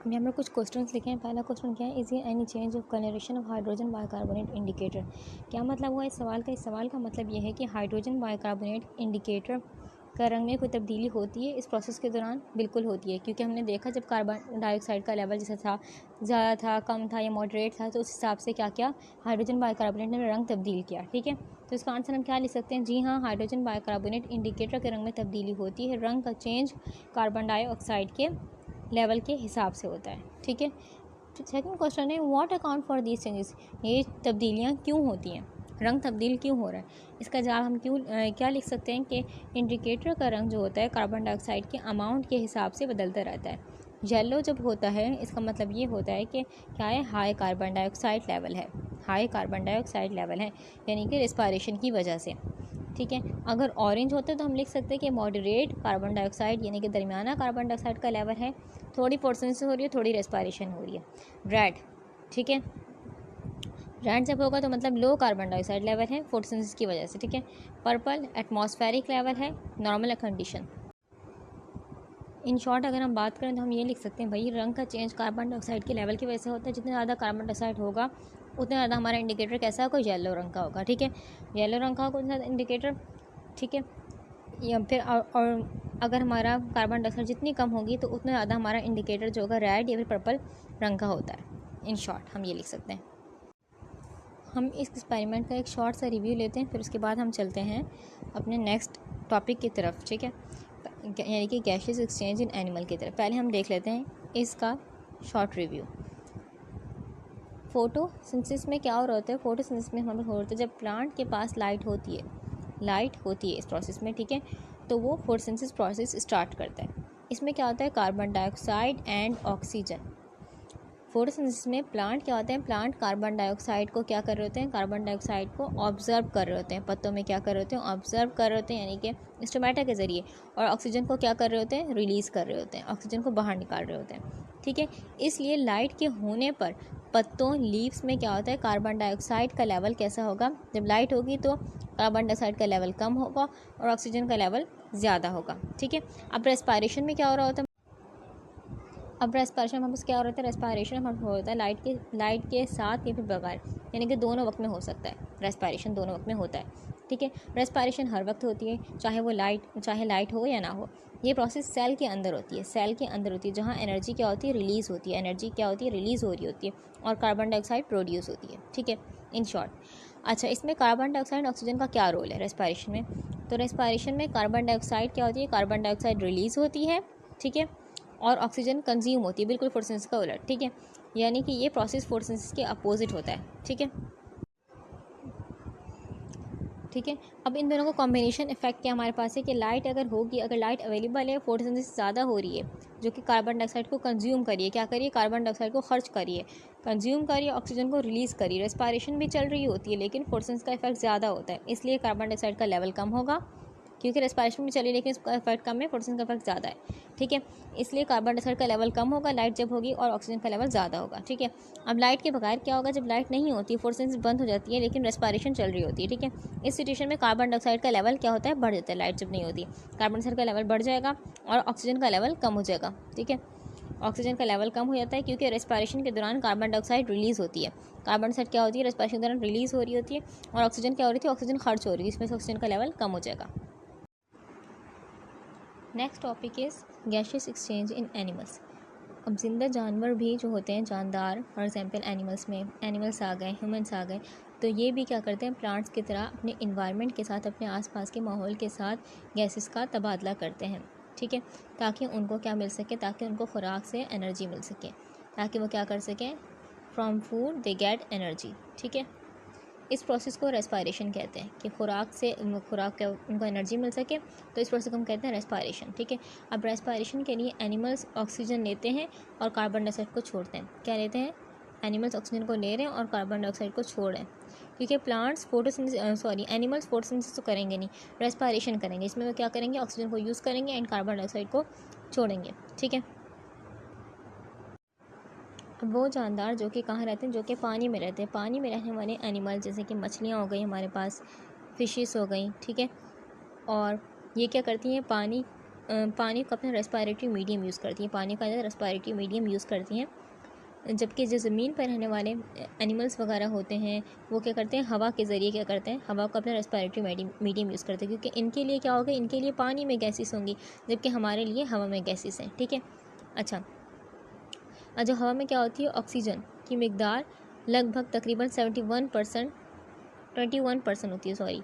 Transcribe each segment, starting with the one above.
हमने हमें कुछ क्वेश्चंस लिखे हैं। पहला क्वेश्चन क्या है, is any change of colouration of hydrogen bicarbonate indicator. क्या मतलब हुआ इस सवाल का? इस सवाल का मतलब यह है कि हाइड्रोजन बाइकार्बोनेट इंडिकेटर का रंग में कोई तब्दीली होती है इस प्रोसेस के दौरान? बिल्कुल होती है, क्योंकि हमने देखा जब कार्बन डाइऑक्साइड का लेवल जैसा था, ज़्यादा था, कम था या मॉडरेट था, तो उस हिसाब से क्या क्या हाइड्रोजन बाइकार्बोनेट ने रंग तब्दील किया। ठीक है, तो इसका आंसर हम क्या लिख सकते हैं? जी हाँ, हाइड्रोजन बाइकार्बोनेट इंडिकेटर के रंग में तब्दीली होती है। रंग का चेंज कार्बन डाइऑक्साइड के लेवल के हिसाब से होता है। ठीक है, सेकंड क्वेश्चन है, what account for these changes. ये तब्दीलियाँ क्यों होती हैं, रंग तब्दील क्यों हो रहा है? इसका जवाब हम क्या लिख सकते हैं कि इंडिकेटर का रंग जो होता है कार्बन डाइऑक्साइड के अमाउंट के हिसाब से बदलता रहता है। येलो जब होता है इसका मतलब ये होता है कि क्या है, हाई कार्बन डाइऑक्साइड लेवल है, हाई कार्बन डाइऑक्साइड लेवल है, यानी कि रेस्पिरेशन की वजह से। ठीक है, अगर ऑरेंज होते तो हम लिख सकते हैं कि मॉडरेट कार्बन डाइऑक्साइड यानी कि दरमियाना कार्बन डाइऑक्साइड का लेवल है, थोड़ी फोटोसिंथेसिस हो रही है, थोड़ी रेस्पिरेशन हो रही है। रेड, ठीक है, रेड जब होगा तो मतलब लो कार्बन डाइऑक्साइड लेवल है फोटोसिंथेसिस की वजह से। ठीक है, पर्पल एटमॉस्फेरिक लेवल है, नॉर्मल कंडीशन। इन शॉर्ट अगर हम बात करें तो हम ये लिख सकते हैं भाई, रंग का चेंज कार्बन डाइऑक्साइड के लेवल की वजह से होता है। जितना ज़्यादा कार्बन डाइऑक्साइड होगा उतना ज़्यादा हमारा इंडिकेटर कैसा होगा, येलो रंग का होगा। ठीक है, येलो रंग का होगा उतना ज़्यादा इंडिकेटर। ठीक है, या फिर और अगर हमारा कार्बन डाइऑक्साइड जितनी कम होगी तो उतना ज़्यादा हमारा इंडिकेटर जो होगा रेड या फिर पर्पल रंग का होता है। इन शॉर्ट हम ये लिख सकते हैं। हम इस एक्सपेरिमेंट का एक शॉर्ट सा रिव्यू लेते हैं, फिर उसके बाद हम चलते हैं अपने नेक्स्ट टॉपिक की तरफ। ठीक है, यानी कि गैसेस एक्सचेंज इन एनिमल की तरफ। पहले हम देख लेते हैं इसका शॉर्ट रिव्यू। फोटोसिंथेसिस में क्या हो रहा होता है? फोटोसिंथेसिस में हमारे हो रहा है जब प्लांट के पास लाइट होती है इस प्रोसेस में। ठीक है, तो वो फोटोसिंथेसिस प्रोसेस स्टार्ट करता है। इसमें क्या होता है, carbon dioxide and oxygen. Photosynthesis में प्लांट क्या होते हैं, प्लांट कार्बन डाइऑक्साइड को क्या कर रहे होते हैं, कार्बन डाइऑक्साइड को ऑब्जर्व कर रहे होते हैं। पत्तों में क्या कर रहे होते हैं, ऑब्जर्व कर रहे होते हैं, यानी कि स्टोमेटा के ज़रिए। और ऑक्सीजन को क्या कर रहे होते हैं, रिलीज़ कर रहे होते हैं, ऑक्सीजन को बाहर निकाल रहे होते हैं। ठीक है, इसलिए लाइट के होने पर पत्तों लीव्स में क्या होता है, कार्बन डाइऑक्साइड का लेवल कैसा होगा? जब लाइट होगी तो कार्बन डाइऑक्साइड का लेवल कम होगा और ऑक्सीजन का लेवल ज़्यादा होगा। ठीक है, अब रेस्पिरेशन में क्या हो रहा होता है? अब रेस्पिरेशन हमारे पास क्या हो रहा है, रेस्पिरेशन हमारे होता है लाइट के साथ या फिर बगैर, यानी कि दोनों वक्त में हो सकता है। रेस्पिरेशन दोनों वक्त में होता है। ठीक है, रेस्पिरेशन हर वक्त होती है, चाहे लाइट हो या ना हो। ये प्रोसेस सेल के अंदर होती है, जहाँ एनर्जी क्या होती है, रिलीज़ होती है, रिलीज़ हो रही होती है और कार्बन डाइऑक्साइड प्रोड्यूस होती है। ठीक है, इन शॉर्ट। अच्छा, इसमें कार्बन डाइऑक्साइड ऑक्सीजन का क्या रोल है रेस्पिरेशन में? तो रेस्पिरेशन में कार्बन डाइऑक्साइड क्या होती है, कार्बन डाइऑक्साइड रिलीज़ होती है। ठीक है, और ऑक्सीजन कंज्यूम होती है, बिल्कुल फोटोसिंथेसिस का उलट। ठीक है, यानी कि ये प्रोसेस फोटोसिंथेसिस के अपोजिट होता है। ठीक है, अब इन दोनों को कॉम्बिनेशन इफेक्ट क्या हमारे पास है कि लाइट अगर होगी, अगर लाइट अवेलेबल है, फोटोसिंथेसिस ज़्यादा हो रही है, जो कि कार्बन डाइऑक्साइड को कंज्यूम करिए, क्या करिए, कार्बन डाइऑक्साइड को खर्च करिए, कंज्यूम करिए, ऑक्सीजन को रिलीज़ करिए। रेस्पिरेशन भी चल रही होती है लेकिन फोटोसिंथेसिस का इफेक्ट ज़्यादा होता है, इसलिए कार्बन डाइऑक्साइड का लेवल कम होगा, क्योंकि रेस्पिरेशन भी चली लेकिन इसका इफेक्ट कम है, फोटोसिंथेसिस का इफेक्ट ज़्यादा है। ठीक है, इसलिए कार्बन डाइऑक्साइड का लेवल कम होगा लाइट जब होगी और ऑक्सीजन का लेवल ज़्यादा होगा। ठीक है, अब लाइट के बगैर क्या होगा, जब लाइट नहीं होती फोटोसिंथेसिस बंद हो जाती है लेकिन रेस्पिरेशन चल रही होती है। ठीक है, इस सिचुएशन में कार्बन डाइऑक्साइड का लेवल क्या होता है, बढ़ जाता है। लाइट जब नहीं होती कार्बन डाइऑक्साइड का लेवल बढ़ जाएगा और ऑक्सीजन का लेवल कम हो जाएगा। ठीक है, ऑक्सीजन का लेवल कम हो जाता है क्योंकि रेस्पिरेशन के दौरान कार्बन डाइऑक्साइड रिलीज़ होती है। कार्बन डाइऑक्साइड क्या होती है, रेस्पिरेशन के दौरान रिलीज़ हो रही होती है और ऑक्सीजन क्या हो रही थी, ऑक्सीजन खर्च हो रही है, इसमें से ऑक्सीजन का लेवल कम हो जाएगा। Next topic is gases exchange in animals. अब जिंदा जानवर भी जो होते हैं, जानदार, फॉर एग्जांपल एनिमल्स में एनिमल्स आ गए, ह्यूमंस आ गए, तो ये भी क्या करते हैं, प्लांट्स की तरह अपने इन्वायरमेंट के साथ, अपने आसपास के माहौल के साथ गैसेस का तबादला करते हैं। ठीक है, ताकि उनको क्या मिल सके, ताकि उनको खुराक से एनर्जी मिल सके, ताकि वो क्या कर सकें, from food they get energy. ठीक है, इस प्रोसेस को रेस्पिरेशन कहते हैं कि खुराक के उनको एनर्जी मिल सके, तो इस प्रोसेस को हम कहते हैं रेस्पिरेशन। ठीक है, अब रेस्पिरेशन के लिए एनिमल्स ऑक्सीजन लेते हैं और कार्बन डाइऑक्साइड को छोड़ते हैं। क्या लेते हैं, एनिमल्स ऑक्सीजन को ले रहे हैं और कार्बन डाइऑक्साइड को छोड़ रहे हैं, क्योंकि एनिमल्स फोटोसिंथेसिस तो करेंगे नहीं, रेस्पिरेशन करेंगे। इसमें वो क्या करेंगे, ऑक्सीजन को यूज़ करेंगे एंड कार्बन डाइऑक्साइड को छोड़ेंगे। ठीक है, वो जानदार जो कि कहाँ रहते हैं, जो कि पानी में रहते हैं, पानी में रहने वाले एनिमल जैसे कि मछलियाँ हो गई हमारे पास, फिशेस हो गई। ठीक है, और ये क्या करती हैं, पानी पानी को अपना रेस्पिरेटरी मीडियम यूज़ करती हैं, पानी का रेस्पिरेटरी मीडियम यूज़ करती हैं। जबकि जो ज़मीन पर रहने वाले एनिमल्स वगैरह होते हैं वो क्या करते हैं, हवा के ज़रिए क्या करते हैं, हवा को अपना रेस्पिरेटरी मीडियम यूज़ करते हैं, क्योंकि इनके लिए क्या होगा, इनके लिए पानी में गैसेस होंगी, जबकि हमारे लिए हवा में गैसेस हैं। ठीक है। अच्छा, जो हवा में क्या होती है, ऑक्सीजन की मिकदार लगभग तकरीबन 21% होती है, सॉरी,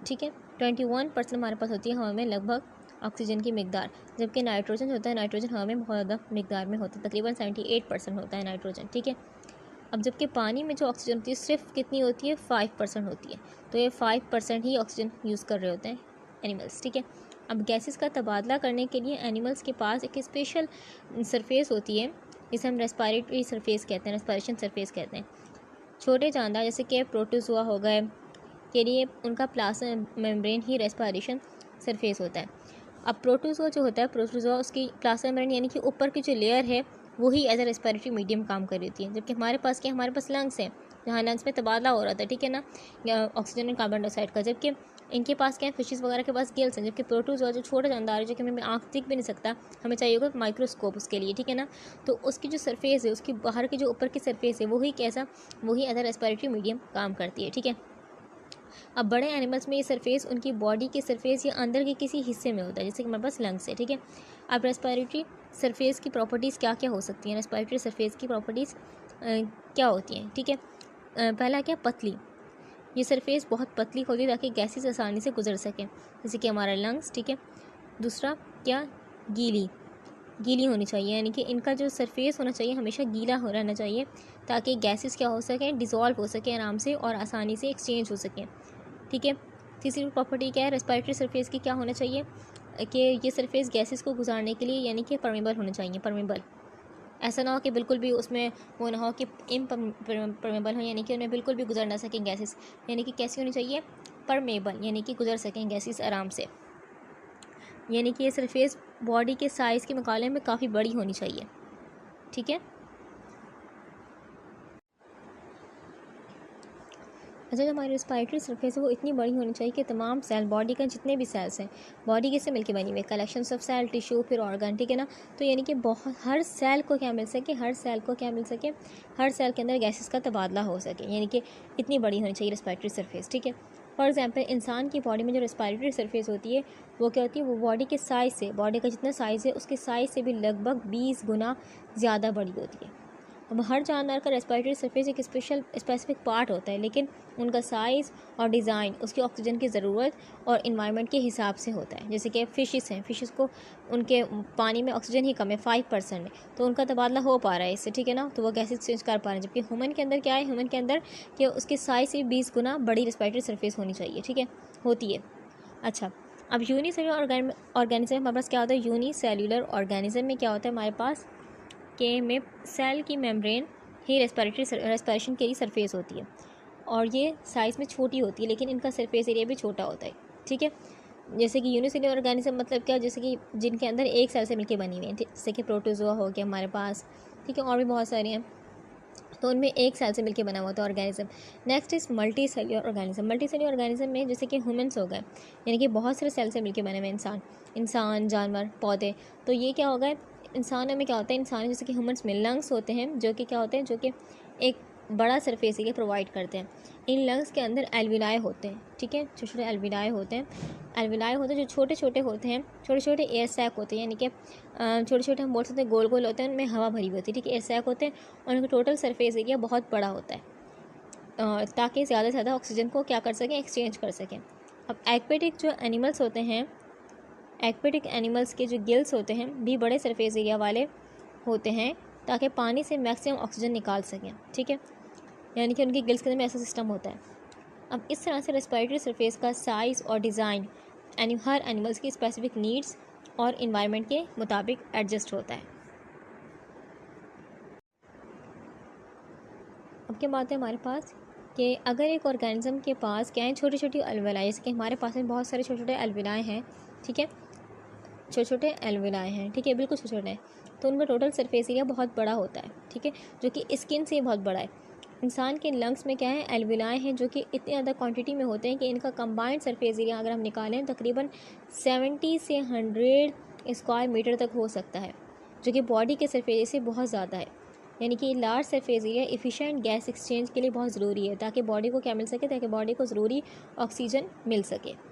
ठीक है, 21% हमारे पास होती है हवा में लगभग ऑक्सीजन की मिकदार, जबकि नाइट्रोजन होता है, नाइट्रोजन हवा में बहुत ज़्यादा मिकदार में होता है, तकरीबन 78% होता है नाइट्रोजन। ठीक है। अब जबकि पानी में जो ऑक्सीजन होती है सिर्फ कितनी होती है, 5% होती है। तो ये 5% ही ऑक्सीजन यूज़ कर रहे होते हैं एनिमल्स। ठीक है। अब गैसेस का तबादला करने के लिए एनिमल्स के पास एक स्पेशल सरफेस होती है, जिसे हम रेस्पिरेटरी सरफेस कहते हैं, रेस्पिरेशन सरफेस कहते हैं। छोटे जानदार जैसे कि प्रोटोज़ोआ हो गए के लिए उनका प्लाज्मा मेम्ब्रेन ही रेस्पिरेशन सरफेस होता है। अब प्रोटोज़ोआ जो होता है, प्रोटोज़ोआ उसकी प्लाज्मा मेम्ब्रेन यानी कि ऊपर की जो लेयर है वो ही एज ए रेस्पिरेटरी मीडियम काम कर रही होती है। जबकि हमारे पास क्या, हमारे पास लंग्स हैं, जहाँ लंग्स में तबादला हो रहा था, ठीक है ना, ऑक्सीजन और कार्बन डाइऑक्साइड का। जबकि इनके पास क्या है, फिशेस वगैरह के पास गिल्स हैं। जबकि प्रोटोज़ोआ जो छोटा जानदार है, जो कि हमें आँख दिख भी नहीं सकता, हमें चाहिए होगा माइक्रोस्कोप उसके लिए, ठीक है ना, तो उसकी जो सरफेस है, उसकी बाहर की जो ऊपर की सरफेस है वही एज ए रेस्पिरेटरी मीडियम काम करती है। ठीक है। अब बड़े एनिमल्स में ये सरफेस उनकी बॉडी के सरफेस या अंदर के किसी हिस्से में होता है, जैसे कि हमारे पास लंग्स है। ठीक है। अब रेस्पिरेटरी सरफेस की प्रॉपर्टीज़ क्या क्या हो सकती हैं, रेस्पिरेटरी सरफेस की प्रॉपर्टीज़ क्या होती हैं। ठीक है। पहला क्या, पतली, ये सरफेस बहुत पतली होती है ताकि गैसेस आसानी से गुजर सकें, जैसे कि हमारा लंग्स। ठीक है। दूसरा क्या, गीली होनी चाहिए, यानी कि इनका जो सरफेस होना चाहिए हमेशा गीला हो रहना चाहिए, ताकि गैसेस क्या हो सकें, डिज़ोल्व हो सकें आराम से और आसानी से एक्सचेंज हो सकें। ठीक है। तीसरी प्रॉपर्टी क्या है, रेस्पिरेटरी सरफेस की क्या होना चाहिए कि ये सरफेस गैसेस को गुजारने के लिए यानी कि परमेबल होना चाहिए, परमेबल। ऐसा ना हो कि बिल्कुल भी उसमें वो ना हो कि इम्परमेबल हो, यानी कि उन्हें बिल्कुल भी गुजर ना सकें गैसेस, यानी कि कैसी होनी चाहिए, परमेबल, यानी कि गुजर सकें गैसेस आराम से, यानी कि ये सरफेस बॉडी के साइज़ के मुकाबले में काफ़ी बड़ी होनी चाहिए। ठीक है। अच्छा, जो हमारी रेस्पिरेटरी सरफेस है वो इतनी बड़ी होनी चाहिए कि तमाम सेल, बॉडी का जितने भी सेल्स हैं, बॉडी किससे मिलकर बनी हुई है, कलेक्शंस ऑफ सेल, टिश्यू, फिर ऑर्गन, ठीक है ना, तो यानी कि बहुत हर सेल को क्या मिल सके, हर सेल के अंदर गैसेस का तबादला हो सके, यानी कि इतनी बड़ी होनी चाहिए रेस्पिरेटरी सरफेस। ठीक है। फॉर एग्जाम्पल, इंसान की बॉडी में जो रेस्पिरेटरी सरफेस होती है वो क्या होती है, वो बॉडी के साइज़ से, बॉडी का जितना साइज़ है उसके साइज़ से भी लगभग 20 गुना ज़्यादा बड़ी होती है। अब हर जानवर का रेस्पिरेटरी सरफेस एक स्पेसिफिक पार्ट होता है, लेकिन उनका साइज़ और डिज़ाइन उसकी ऑक्सीजन की ज़रूरत और इन्वायरमेंट के हिसाब से होता है। जैसे कि फ़िशेस हैं, फ़िशेस को उनके पानी में ऑक्सीजन ही कम है, 5% है, तो उनका तबादला हो पा रहा है इससे, ठीक है ना, तो वो गैसेज चेंज कर पा रहे हैं। जबकि ह्यूमन के अंदर क्या है, ह्यूमन के अंदर कि उसके साइज़ से 20 गुना बड़ी रेस्पिरेटरी सरफेस होनी चाहिए, ठीक है, होती है। अच्छा, अब यूनिसेलुलर ऑर्गेनिज्म हमारे पास क्या होता है, यूनिसेलुलर ऑर्गेनिज्म में क्या होता है हमारे पास के में सेल की मेम्ब्रेन ही रेस्पिरेशन के लिए सरफेस होती है, और ये साइज़ में छोटी होती है, लेकिन इनका सरफेस एरिया भी छोटा होता है। ठीक है। जैसे कि यूनिसेलुलर ऑर्गेनिज्म मतलब क्या, जैसे कि जिनके अंदर एक सेल से मिलकर बनी हुई है, जैसे कि प्रोटोज़ोआ हो गया हमारे पास, ठीक है, और भी बहुत सारे हैं, तो उनमें एक सेल से मिलकर बना हुआ था organism. Next is multi cellular organism. Multi cellular organism में जैसे कि ह्यूमन्स हो गए, यानी कि बहुत सारे सेल से मिलकर बने हुए इंसान, जानवर, पौधे। तो ये क्या होगा, इंसानों में क्या होता है, इंसान जैसे कि ह्यूमन्स में लंग्स होते हैं, जो कि क्या होते हैं, जो कि एक बड़ा सरफेस एरिया प्रोवाइड करते हैं। इन लंग्स के अंदर एल्विलाई होते हैं, ठीक है, छोटे छोटे एल्विलाई होते हैं जो छोटे छोटे होते हैं, छोटे छोटे एयर सैक होते हैं, यानी कि छोटे छोटे हम बोल सकते हैं गोल गोल होते हैं, उनमें हवा भरी हुई होती है, ठीक है, एयर सैक होते हैं, और उनका टोटल सरफेस एरिया बहुत बड़ा होता है, ताकि ज़्यादा से ज़्यादा ऑक्सीजन को क्या कर सकें, एक्सचेंज कर सकें। अब एक्वेटिक जो एनिमल्स होते हैं, एक्वेटिक एनिमल्स के जो गिल्स होते हैं भी बड़े सरफेस एरिया वाले होते हैं, ताकि पानी से मैक्सिमम ऑक्सीजन निकाल सकें, ठीक है, यानी कि उनके गिल्स के अंदर में ऐसा सिस्टम होता है। अब इस तरह से रेस्पिरेटरी सरफेस का साइज़ और डिज़ाइन हर एनिमल्स की स्पेसिफिक नीड्स और इन्वायरमेंट के मुताबिक एडजस्ट होता है। अब क्या बात है हमारे पास कि अगर एक ऑर्गेनिज्म के पास क्या है, छोटी छोटी एल्वेलाई, जैसे कि हमारे पास में बहुत सारे छोटे छोटे एल्वेलाई हैं, ठीक है, छोटे छोटे एल्वेलाई हैं, ठीक है, बिल्कुल छोटे छोटे हैं, तो उनका टोटल सरफेस एरिया बहुत बड़ा होता है, ठीक है, जो कि स्किन से बहुत बड़ा है। इंसान के लंग्स में क्या है, एल्विलाई हैं, जो कि इतने ज़्यादा क्वांटिटी में होते हैं कि इनका कंबाइंड सरफेस एरिया अगर हम निकालें तकरीबन 70 से 100 स्क्वायर मीटर तक हो सकता है, जो कि बॉडी के सरफेस एरिया से बहुत ज़्यादा है। यानी कि large surface area efficient gas exchange के लिए बहुत ज़रूरी है, ताकि बॉडी को क्या मिल सके, ताकि बॉडी को ज़रूरी ऑक्सीजन मिल सके।